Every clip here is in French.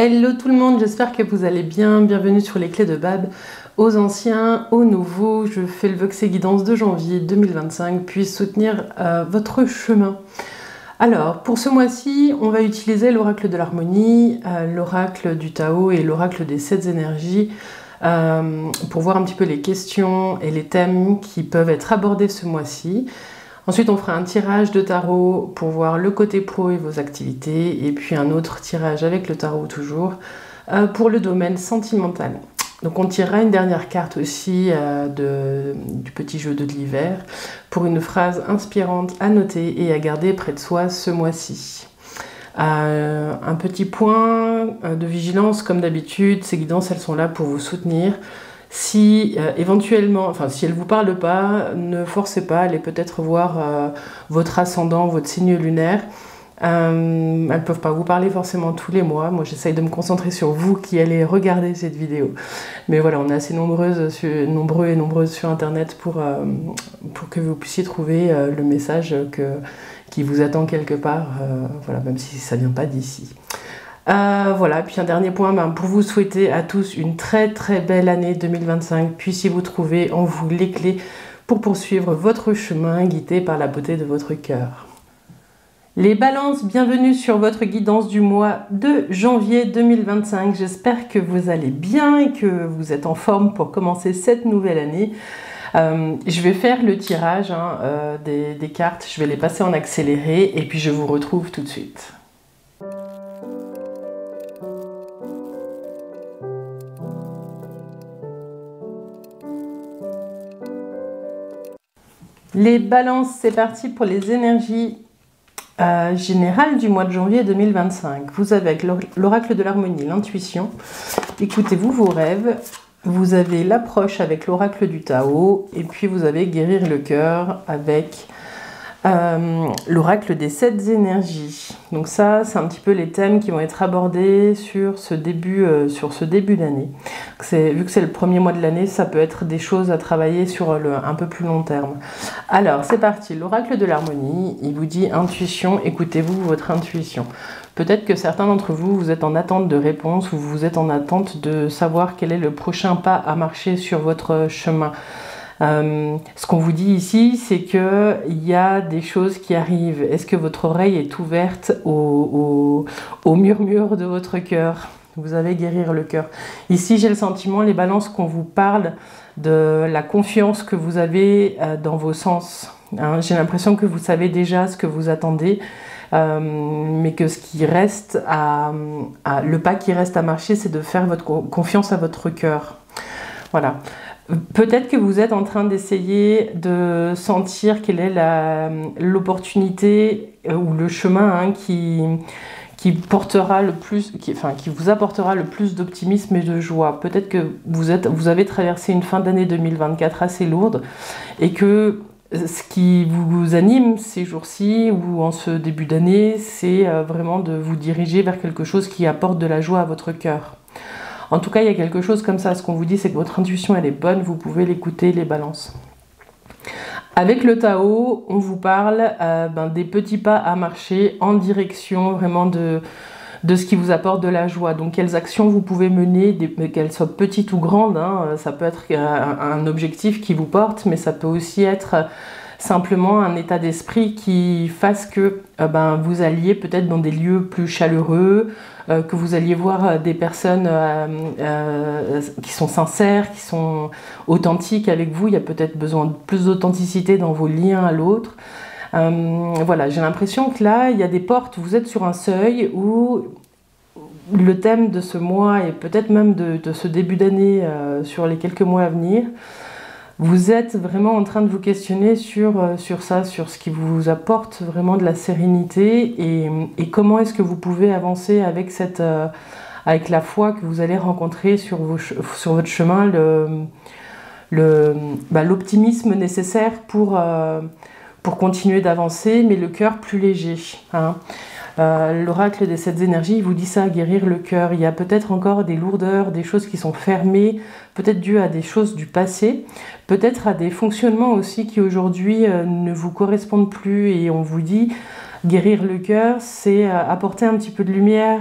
Hello tout le monde, j'espère que vous allez bien. Bienvenue sur les clés de Bab. Aux anciens, aux nouveaux, je fais le vœu que ces guidances de janvier 2025 puissent soutenir votre chemin. Alors, pour ce mois-ci, on va utiliser l'oracle de l'harmonie, l'oracle du Tao et l'oracle des 7 énergies pour voir un petit peu les questions et les thèmes qui peuvent être abordés ce mois-ci. Ensuite, on fera un tirage de tarot pour voir le côté pro et vos activités, et puis un autre tirage avec le tarot toujours pour le domaine sentimental. Donc on tirera une dernière carte aussi du petit jeu de l'hiver pour une phrase inspirante à noter et à garder près de soi ce mois-ci. Un petit point de vigilance, comme d'habitude, ces guidances elles sont là pour vous soutenir. Si éventuellement, si elles ne vous parlent pas, ne forcez pas, allez peut-être voir votre ascendant, votre signe lunaire. Elles ne peuvent pas vous parler forcément tous les mois. Moi, j'essaye de me concentrer sur vous qui allez regarder cette vidéo. Mais voilà, on est assez nombreux et nombreuses sur Internet pour que vous puissiez trouver le message qui vous attend quelque part, voilà, même si ça ne vient pas d'ici. Voilà, puis un dernier point, pour vous souhaiter à tous une très très belle année 2025, puissiez-vous trouver en vous les clés pour poursuivre votre chemin guidé par la beauté de votre cœur. Les balances, bienvenue sur votre guidance du mois de janvier 2025. J'espère que vous allez bien et que vous êtes en forme pour commencer cette nouvelle année. Je vais faire le tirage des cartes, je vais les passer en accéléré et puis je vous retrouve tout de suite. Les balances, c'est parti pour les énergies générales du mois de janvier 2025. Vous avez avec l'oracle de l'harmonie, l'intuition. Écoutez-vous vos rêves. Vous avez l'approche avec l'oracle du Tao. Et puis vous avez guérir le cœur avec l'oracle des 7 énergies. Donc ça, c'est un petit peu les thèmes qui vont être abordés sur ce début d'année. Vu que c'est le premier mois de l'année, ça peut être des choses à travailler sur un peu plus long terme. Alors, c'est parti. L'oracle de l'harmonie, il vous dit intuition, écoutez-vous votre intuition. Peut-être que certains d'entre vous, vous êtes en attente de réponse ou vous êtes en attente de savoir quel est le prochain pas à marcher sur votre chemin. Ce qu'on vous dit ici, c'est qu'il y a des choses qui arrivent. Est-ce que votre oreille est ouverte au murmure de votre cœur? Vous allez guérir le cœur. Ici, j'ai le sentiment, les balances, qu'on vous parle de la confiance que vous avez dans vos sens. J'ai l'impression que vous savez déjà ce que vous attendez, mais que ce qui reste le pas qui reste à marcher, c'est de faire votre confiance à votre cœur. Voilà. Peut-être que vous êtes en train d'essayer de sentir quelle est l'opportunité ou le chemin qui portera le plus, qui vous apportera le plus d'optimisme et de joie. Peut-être que vous avez traversé une fin d'année 2024 assez lourde et que ce qui vous anime ces jours-ci ou en ce début d'année, c'est vraiment de vous diriger vers quelque chose qui apporte de la joie à votre cœur. En tout cas, il y a quelque chose comme ça. Ce qu'on vous dit, c'est que votre intuition, elle est bonne. Vous pouvez l'écouter, les balances. Avec le Tao, on vous parle des petits pas à marcher en direction vraiment de ce qui vous apporte de la joie. Donc, quelles actions vous pouvez mener, qu'elles soient petites ou grandes. Ça peut être un objectif qui vous porte, mais ça peut aussi être simplement un état d'esprit qui fasse que vous alliez peut-être dans des lieux plus chaleureux, que vous alliez voir des personnes qui sont sincères, qui sont authentiques avec vous. Il y a peut-être besoin de plus d'authenticité dans vos liens à l'autre. Voilà, j'ai l'impression que là, il y a des portes, vous êtes sur un seuil où le thème de ce mois et peut-être même de ce début d'année sur les quelques mois à venir, vous êtes vraiment en train de vous questionner sur ça, sur ce qui vous apporte vraiment de la sérénité et comment est-ce que vous pouvez avancer avec avec la foi que vous allez rencontrer sur votre chemin, l'optimisme nécessaire pour continuer d'avancer, mais le cœur plus léger. L'oracle des 7 énergies, il vous dit ça, guérir le cœur. Il y a peut-être encore des lourdeurs, des choses qui sont fermées, peut-être dues à des choses du passé, peut-être à des fonctionnements aussi qui aujourd'hui ne vous correspondent plus et on vous dit Guérir le cœur, c'est apporter un petit peu de lumière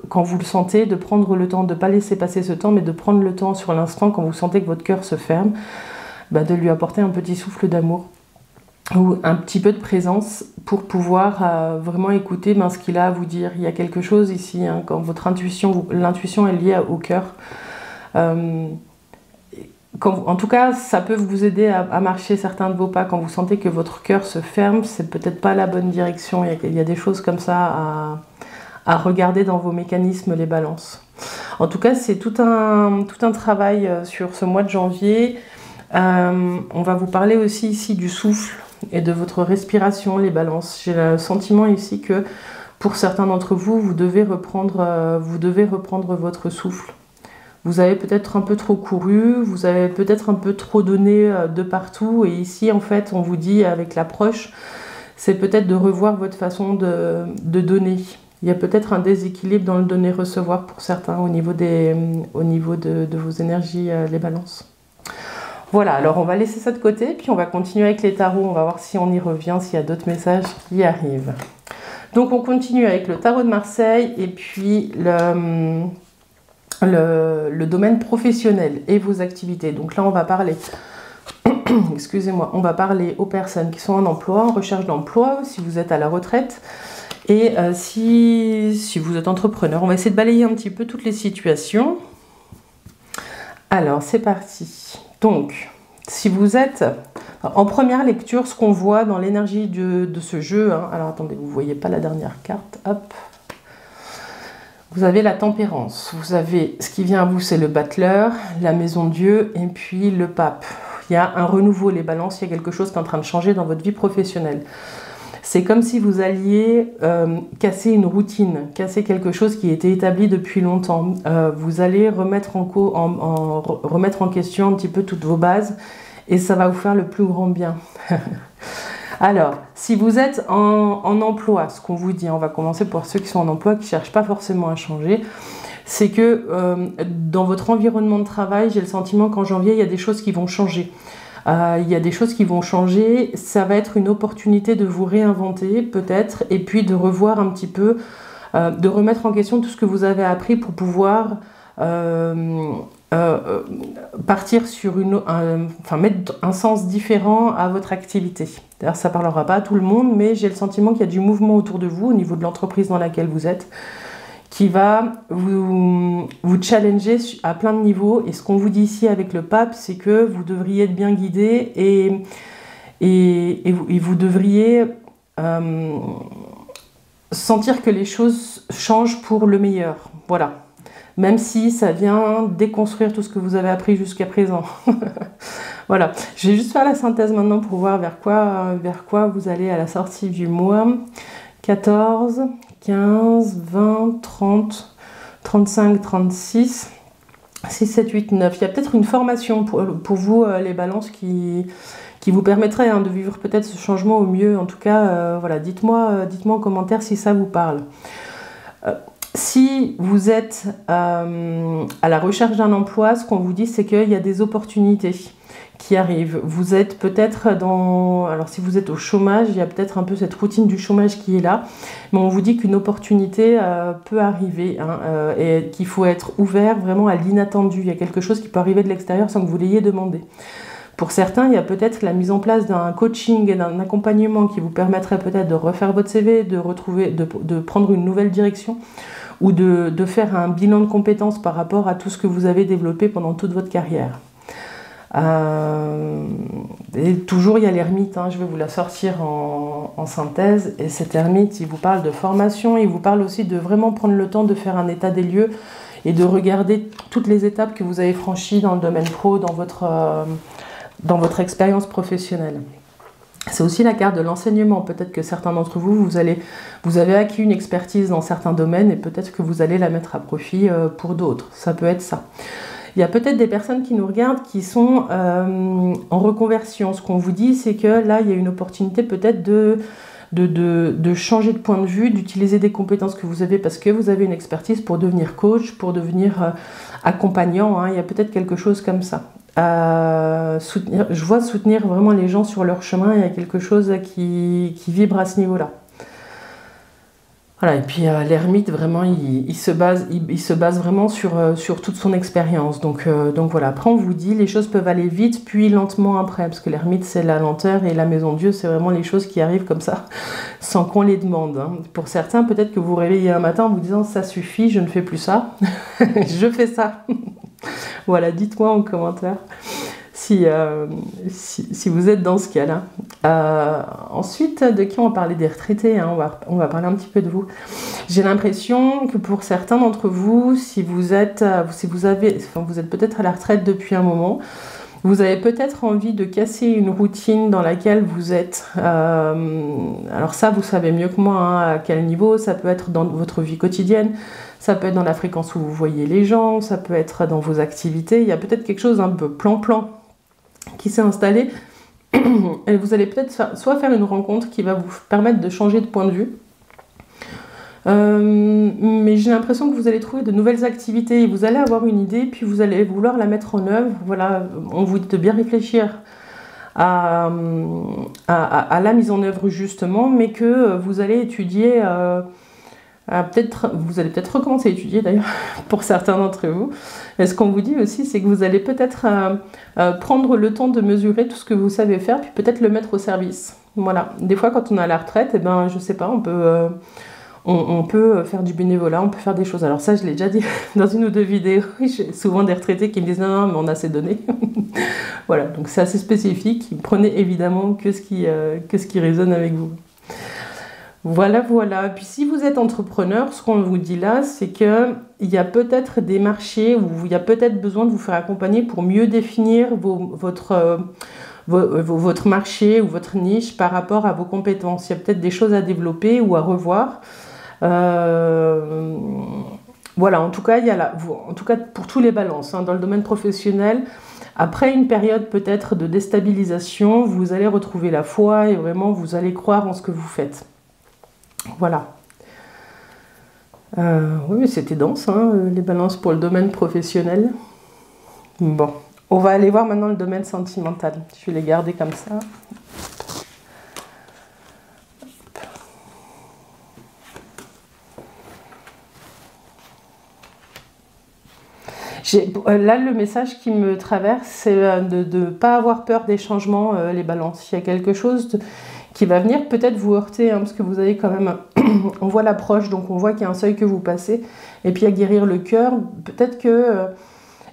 quand vous le sentez, de prendre le temps, de ne pas laisser passer ce temps, mais de prendre le temps sur l'instant quand vous sentez que votre cœur se ferme, de lui apporter un petit souffle d'amour ou un petit peu de présence pour pouvoir vraiment écouter ce qu'il a à vous dire. Il y a quelque chose ici, hein, quand votre intuition, l'intuition est liée au cœur. En tout cas, ça peut vous aider à marcher certains de vos pas. Quand vous sentez que votre cœur se ferme, c'est peut-être pas la bonne direction. Il y a des choses comme ça à regarder dans vos mécanismes, les balances. En tout cas, c'est tout un travail sur ce mois de janvier. On va vous parler aussi ici du souffle et de votre respiration, les balances. J'ai le sentiment ici que pour certains d'entre vous, vous devez reprendre votre souffle. Vous avez peut-être un peu trop couru, vous avez peut-être un peu trop donné de partout. Et ici, en fait, on vous dit avec l'approche, c'est peut-être de revoir votre façon de donner. Il y a peut-être un déséquilibre dans le donner-recevoir pour certains au niveau de vos énergies, les balances. Voilà, alors on va laisser ça de côté, puis on va continuer avec les tarots. On va voir si on y revient, s'il y a d'autres messages qui arrivent. Donc on continue avec le tarot de Marseille et puis le domaine professionnel et vos activités. Donc là, on va parler, excusez-moi, on va parler aux personnes qui sont en emploi, en recherche d'emploi, si vous êtes à la retraite et si vous êtes entrepreneur. On va essayer de balayer un petit peu toutes les situations. Alors, c'est parti. Donc, si vous êtes en première lecture, ce qu'on voit dans l'énergie de ce jeu, hein, alors attendez, vous ne voyez pas la dernière carte, hop. Vous avez la tempérance, vous avez ce qui vient à vous, c'est le battleur, la maison Dieu et puis le pape. Il y a un renouveau, les balances, il y a quelque chose qui est en train de changer dans votre vie professionnelle. C'est comme si vous alliez casser une routine, casser quelque chose qui était établi depuis longtemps. Vous allez remettre en question un petit peu toutes vos bases et ça va vous faire le plus grand bien. Alors, si vous êtes en emploi, ce qu'on vous dit, on va commencer par ceux qui sont en emploi, qui ne cherchent pas forcément à changer, c'est que dans votre environnement de travail, j'ai le sentiment qu'en janvier, il y a des choses qui vont changer. Il y a des choses qui vont changer, ça va être une opportunité de vous réinventer peut-être, et puis de revoir un petit peu, de remettre en question tout ce que vous avez appris pour pouvoir partir sur mettre un sens différent à votre activité. D'ailleurs, ça ne parlera pas à tout le monde, mais j'ai le sentiment qu'il y a du mouvement autour de vous, au niveau de l'entreprise dans laquelle vous êtes, qui va vous challenger à plein de niveaux. Et ce qu'on vous dit ici avec le pape, c'est que vous devriez être bien guidé et vous devriez sentir que les choses changent pour le meilleur. Voilà. Même si ça vient déconstruire tout ce que vous avez appris jusqu'à présent. Voilà. Je vais juste faire la synthèse maintenant pour voir vers quoi vous allez à la sortie du mois. 14, 15, 20, 30, 35, 36, 6, 7, 8, 9. Il y a peut-être une formation pour vous, les balances, qui vous permettrait de vivre peut-être ce changement au mieux. En tout cas, voilà, dites-moi en commentaire si ça vous parle. Si vous êtes à la recherche d'un emploi, ce qu'on vous dit, c'est qu'il y a des opportunités qui arrivent. Vous êtes peut-être alors si vous êtes au chômage, il y a peut-être un peu cette routine du chômage qui est là, mais on vous dit qu'une opportunité peut arriver, et qu'il faut être ouvert vraiment à l'inattendu. Il y a quelque chose qui peut arriver de l'extérieur sans que vous l'ayez demandé. Pour certains, il y a peut-être la mise en place d'un coaching et d'un accompagnement qui vous permettrait peut-être de refaire votre CV, de prendre une nouvelle direction, ou de faire un bilan de compétences par rapport à tout ce que vous avez développé pendant toute votre carrière. Et toujours il y a l'ermite, je vais vous la sortir en synthèse, et cet ermite, il vous parle de formation, il vous parle aussi de vraiment prendre le temps de faire un état des lieux et de regarder toutes les étapes que vous avez franchies dans le domaine pro, dans votre expérience professionnelle. C'est aussi la carte de l'enseignement. Peut-être que certains d'entre vous, vous avez acquis une expertise dans certains domaines et peut-être que vous allez la mettre à profit pour d'autres. Ça peut être ça. Il y a peut-être des personnes qui nous regardent qui sont en reconversion. Ce qu'on vous dit, c'est que là, il y a une opportunité peut-être de changer de point de vue, d'utiliser des compétences que vous avez parce que vous avez une expertise pour devenir coach, pour devenir accompagnant. Il y a peut-être quelque chose comme ça. Je vois soutenir vraiment les gens sur leur chemin. Il y a quelque chose qui vibre à ce niveau-là. Voilà, et puis l'ermite, vraiment, il se base vraiment sur toute son expérience. Donc voilà, après on vous dit, les choses peuvent aller vite, puis lentement après, parce que l'ermite, c'est la lenteur, et la maison Dieu, c'est vraiment les choses qui arrivent comme ça, sans qu'on les demande. Hein. Pour certains, peut-être que vous vous réveillez un matin en vous disant, ça suffit, je ne fais plus ça, je fais ça. Voilà, dites-moi en commentaire si vous êtes dans ce cas-là. Ensuite, de qui on va parler? Des retraités, hein, on va parler un petit peu de vous. J'ai l'impression que pour certains d'entre vous, si vous êtes peut-être à la retraite depuis un moment, vous avez peut-être envie de casser une routine dans laquelle vous êtes. Alors ça, vous savez mieux que moi hein, à quel niveau. Ça peut être dans votre vie quotidienne, ça peut être dans la fréquence où vous voyez les gens, ça peut être dans vos activités. Il y a peut-être quelque chose un peu plan-plan qui s'est installé. Et vous allez peut-être soit faire une rencontre qui va vous permettre de changer de point de vue. Mais j'ai l'impression que vous allez trouver de nouvelles activités, vous allez avoir une idée, puis vous allez vouloir la mettre en œuvre. Voilà, on vous dit de bien réfléchir à la mise en œuvre justement, mais que vous allez étudier, vous allez peut-être recommencer à étudier d'ailleurs pour certains d'entre vous. Et ce qu'on vous dit aussi, c'est que vous allez peut-être prendre le temps de mesurer tout ce que vous savez faire, puis peut-être le mettre au service. Voilà, des fois quand on est à la retraite, eh ben, je sais pas, on peut faire du bénévolat, on peut faire des choses. Alors ça, je l'ai déjà dit dans une ou deux vidéos. J'ai souvent des retraités qui me disent non, mais on a assez donné. Voilà, donc c'est assez spécifique. Prenez évidemment que ce qui résonne avec vous. Voilà. Puis si vous êtes entrepreneur, ce qu'on vous dit là, c'est qu'il y a peut-être des marchés où il y a peut-être besoin de vous faire accompagner pour mieux définir votre marché ou votre niche par rapport à vos compétences. Il y a peut-être des choses à développer ou à revoir. Voilà, en tout cas, pour tous les balances, hein, dans le domaine professionnel, après une période peut-être de déstabilisation, vous allez retrouver la foi et vraiment vous allez croire en ce que vous faites. Voilà. Oui, c'était dense, hein, les balances pour le domaine professionnel. Bon, on va aller voir maintenant le domaine sentimental. Je vais les garder comme ça. Là, le message qui me traverse, c'est de ne pas avoir peur des changements, les balances. Il y a quelque chose qui va venir peut-être vous heurter, hein, parce que vous avez quand même... on voit l'approche, donc on voit qu'il y a un seuil que vous passez. Et puis à guérir le cœur, peut-être que...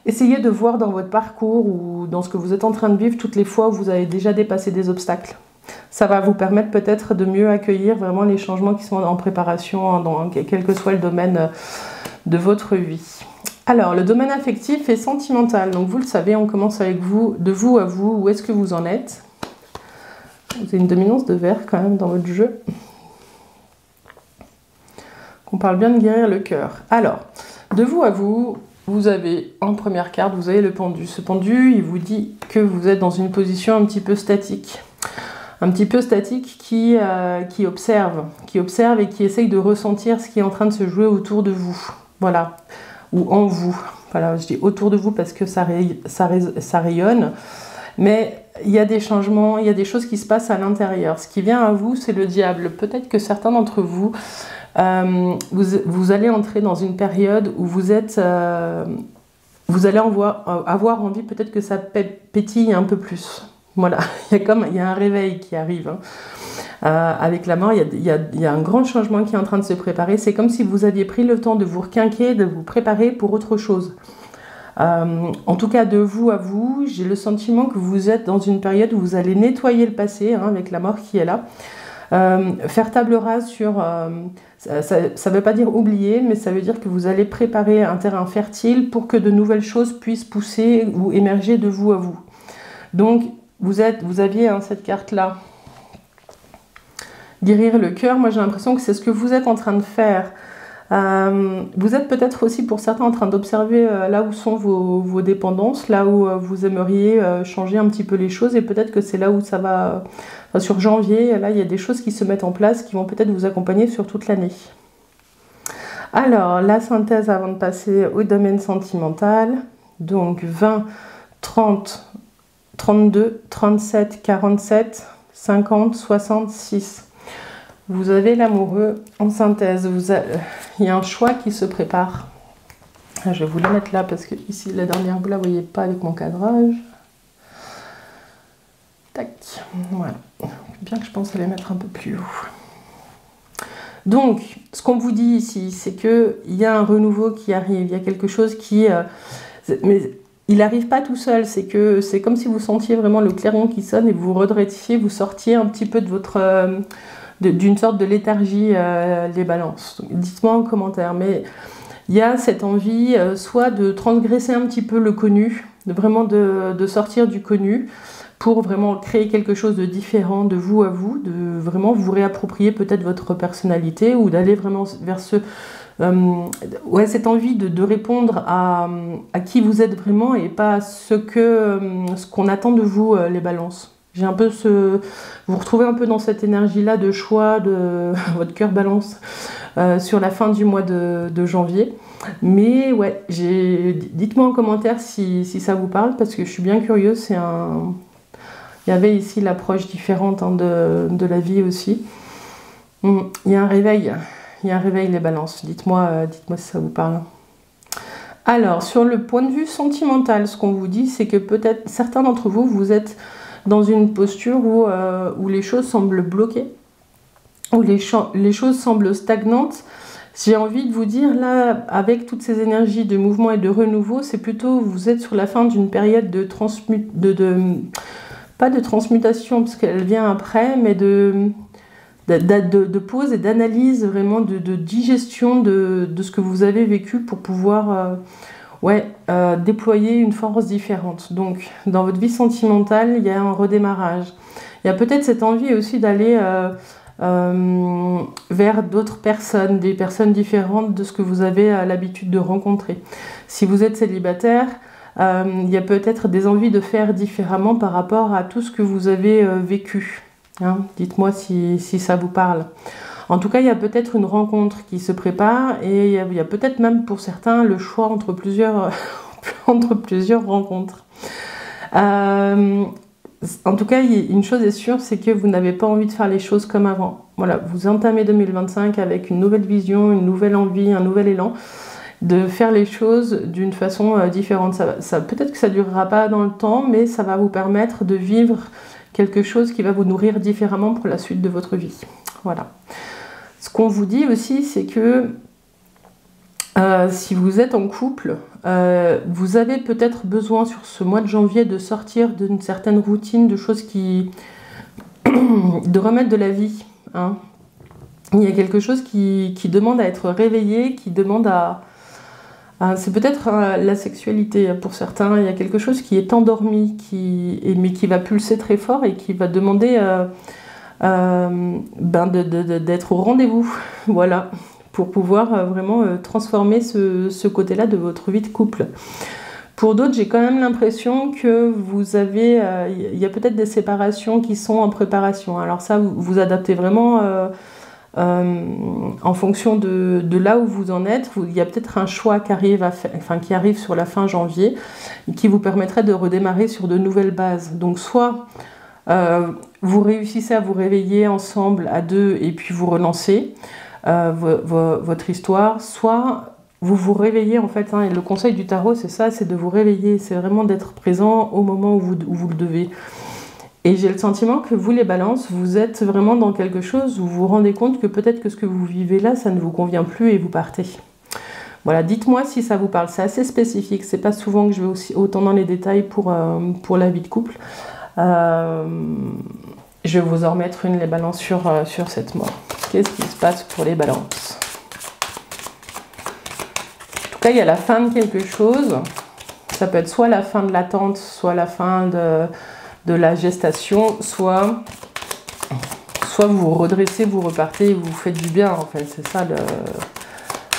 essayez de voir dans votre parcours ou dans ce que vous êtes en train de vivre toutes les fois où vous avez déjà dépassé des obstacles. Ça va vous permettre peut-être de mieux accueillir vraiment les changements qui sont en préparation, hein, dans quel que soit le domaine de votre vie. Alors, le domaine affectif et sentimental. Donc, vous le savez, on commence avec vous, de vous à vous. Où est-ce que vous en êtes? Vous avez une dominance de vert quand même dans votre jeu. On parle bien de guérir le cœur. Alors, de vous à vous, vous avez en première carte, vous avez le pendu. Ce pendu, il vous dit que vous êtes dans une position un petit peu statique. Un petit peu statique qui observe et qui essaye de ressentir ce qui est en train de se jouer autour de vous. Voilà. Ou en vous. Voilà, je dis autour de vous parce que ça rayonne. Mais il y a des changements, il y a des choses qui se passent à l'intérieur. Ce qui vient à vous, c'est le diable. Peut-être que certains d'entre vous, vous allez entrer dans une période où vous allez avoir envie peut-être que ça pétille un peu plus. Voilà, il y a un réveil qui arrive. Hein. Avec la mort, il y a un grand changement qui est en train de se préparer. C'est comme si vous aviez pris le temps de vous requinquer, de vous préparer pour autre chose. En tout cas, de vous à vous, j'ai le sentiment que vous êtes dans une période où vous allez nettoyer le passé, hein, avec la mort qui est là. Faire table rase sur... ça ne veut pas dire oublier, mais ça veut dire que vous allez préparer un terrain fertile pour que de nouvelles choses puissent pousser ou émerger de vous à vous. Donc, vous aviez, hein, cette carte-là. Guérir le cœur, moi j'ai l'impression que c'est ce que vous êtes en train de faire. Vous êtes peut-être aussi pour certains en train d'observer là où sont vos dépendances, là où vous aimeriez changer un petit peu les choses, et peut-être que c'est là où ça va, enfin, sur janvier, là il y a des choses qui se mettent en place qui vont peut-être vous accompagner sur toute l'année. Alors, la synthèse avant de passer au domaine sentimental, donc 20, 30, 32, 37, 47, 50, 66. Vous avez l'amoureux en synthèse. Il y a un choix qui se prépare. Je vais vous la mettre là parce que ici, la dernière, vous ne la voyez pas avec mon cadrage. Tac, voilà. Bien que je pense à les mettre un peu plus haut. Donc, ce qu'on vous dit ici, c'est qu'il y a un renouveau qui arrive. Il y a quelque chose qui... mais il n'arrive pas tout seul. C'est comme si vous sentiez vraiment le clairon qui sonne et vous redressiez, vous sortiez un petit peu de votre... d'une sorte de léthargie, les balances. Dites-moi en commentaire. Mais il y a cette envie, soit de transgresser un petit peu le connu, vraiment de sortir du connu, pour vraiment créer quelque chose de différent de vous à vous, de vraiment vous réapproprier peut-être votre personnalité ou d'aller vraiment vers cette envie de répondre à qui vous êtes vraiment et pas à ce qu'on attend de vous, les balances. J'ai un peu vous retrouvez un peu dans cette énergie-là de choix, de votre cœur balance sur la fin du mois de janvier. Mais ouais, dites-moi en commentaire si ça vous parle parce que je suis bien curieuse. Il y avait ici l'approche différente de la vie aussi. Il y a un réveil les balances. Dites-moi si ça vous parle. Alors, sur le point de vue sentimental, ce qu'on vous dit, c'est que peut-être certains d'entre vous, vous êtes dans une posture où les choses semblent bloquées, où les choses semblent stagnantes. J'ai envie de vous dire, là, avec toutes ces énergies de mouvement et de renouveau, c'est plutôt, vous êtes sur la fin d'une période pas de transmutation, parce qu'elle vient après, mais de pause et d'analyse, vraiment de digestion de ce que vous avez vécu pour pouvoir déployer une force différente. Donc, dans votre vie sentimentale, il y a un redémarrage. Il y a peut-être cette envie aussi d'aller vers d'autres personnes, des personnes différentes de ce que vous avez l'habitude de rencontrer. Si vous êtes célibataire, il y a peut-être des envies de faire différemment par rapport à tout ce que vous avez vécu. Hein, dites-moi si ça vous parle. En tout cas, il y a peut-être une rencontre qui se prépare et il y a peut-être même pour certains le choix entre plusieurs rencontres. En tout cas, une chose est sûre, c'est que vous n'avez pas envie de faire les choses comme avant. Voilà, vous entamez 2025 avec une nouvelle vision, une nouvelle envie, un nouvel élan de faire les choses d'une façon différente. Peut-être que ça ne durera pas dans le temps, mais ça va vous permettre de vivre quelque chose qui va vous nourrir différemment pour la suite de votre vie. Voilà. Ce qu'on vous dit aussi, c'est que si vous êtes en couple, vous avez peut-être besoin sur ce mois de janvier de sortir d'une certaine routine, de choses de remettre de la vie. Hein. Il y a quelque chose qui demande à être réveillé, qui demande c'est peut-être la sexualité pour certains. Il y a quelque chose qui est endormi, mais qui va pulser très fort et qui va demander d'être au rendez-vous. Voilà. Pour pouvoir vraiment transformer ce côté-là de votre vie de couple. Pour d'autres, j'ai quand même l'impression que vous avez... il y a peut-être des séparations qui sont en préparation. Alors ça, vous adaptez vraiment en fonction de là où vous en êtes. Il y a peut-être un choix qui arrive sur la fin janvier, qui vous permettrait de redémarrer sur de nouvelles bases. Donc soit vous réussissez à vous réveiller ensemble à deux et puis vous relancez votre histoire, soit vous vous réveillez en fait, hein, et le conseil du tarot c'est ça, c'est de vous réveiller, c'est vraiment d'être présent au moment où vous le devez. Et j'ai le sentiment que vous les balances, vous êtes vraiment dans quelque chose où vous vous rendez compte que peut-être que ce que vous vivez là, ça ne vous convient plus et vous partez. Voilà, dites-moi si ça vous parle, c'est assez spécifique, c'est pas souvent que je vais aussi autant dans les détails pour la vie de couple. Je vais vous en remettre une, les balances, sur cette mort. Qu'est-ce qui se passe pour les balances? En tout cas, il y a la fin de quelque chose. Ça peut être soit la fin de l'attente, soit la fin de la gestation, soit vous vous redressez, vous repartez, vous faites du bien, en fait. C'est ça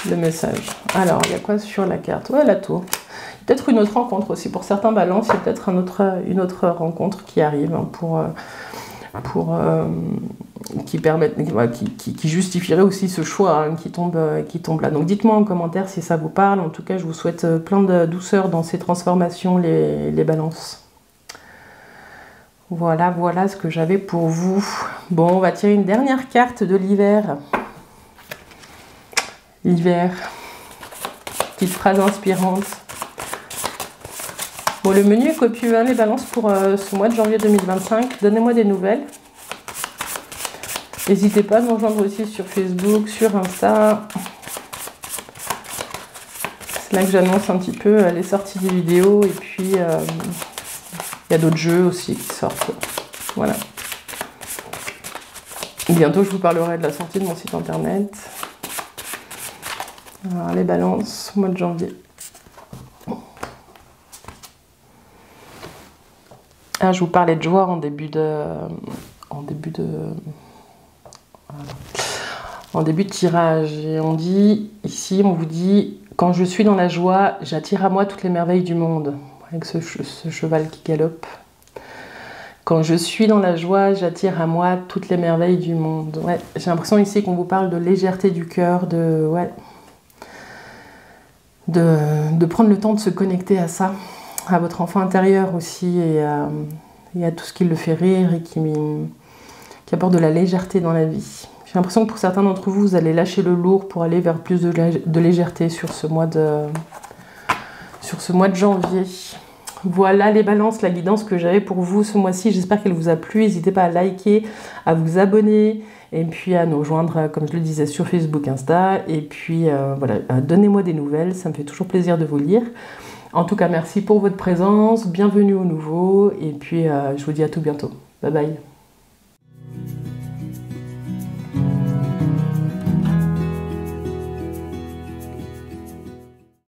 le message. Alors, il y a quoi sur la carte? Ouais, la tour. Peut-être une autre rencontre aussi. Pour certains balances, il y a peut-être une autre rencontre qui arrive pour qui justifierait aussi ce choix hein, qui tombe là. Donc dites-moi en commentaire si ça vous parle. En tout cas, je vous souhaite plein de douceur dans ces transformations, les balances. Voilà ce que j'avais pour vous. Bon, on va tirer une dernière carte de l'hiver. L'hiver. Petite phrase inspirante. Bon, le menu est copieux, hein, les balances pour ce mois de janvier 2025. Donnez-moi des nouvelles. N'hésitez pas à me rejoindre aussi sur Facebook, sur Insta. C'est là que j'annonce un petit peu les sorties des vidéos. Et puis, il y a d'autres jeux aussi qui sortent. Voilà. Bientôt, je vous parlerai de la sortie de mon site internet. Alors, les balances, mois de janvier. Ah, je vous parlais de joie en début de tirage. Et on dit, ici, on vous dit, quand je suis dans la joie, j'attire à moi toutes les merveilles du monde. Avec ce cheval qui galope. Quand je suis dans la joie, j'attire à moi toutes les merveilles du monde. Ouais, j'ai l'impression ici qu'on vous parle de légèreté du cœur, de prendre le temps de se connecter à ça, à votre enfant intérieur aussi, et à tout ce qui le fait rire et qui apporte de la légèreté dans la vie. J'ai l'impression que pour certains d'entre vous, vous allez lâcher le lourd pour aller vers plus de légèreté sur ce mois de janvier. Voilà les balances, la guidance que j'avais pour vous ce mois-ci. J'espère qu'elle vous a plu. N'hésitez pas à liker, à vous abonner et puis à nous rejoindre, comme je le disais, sur Facebook, Insta. Et puis voilà, donnez-moi des nouvelles, ça me fait toujours plaisir de vous lire. En tout cas, merci pour votre présence, bienvenue au nouveau et puis je vous dis à tout bientôt. Bye bye.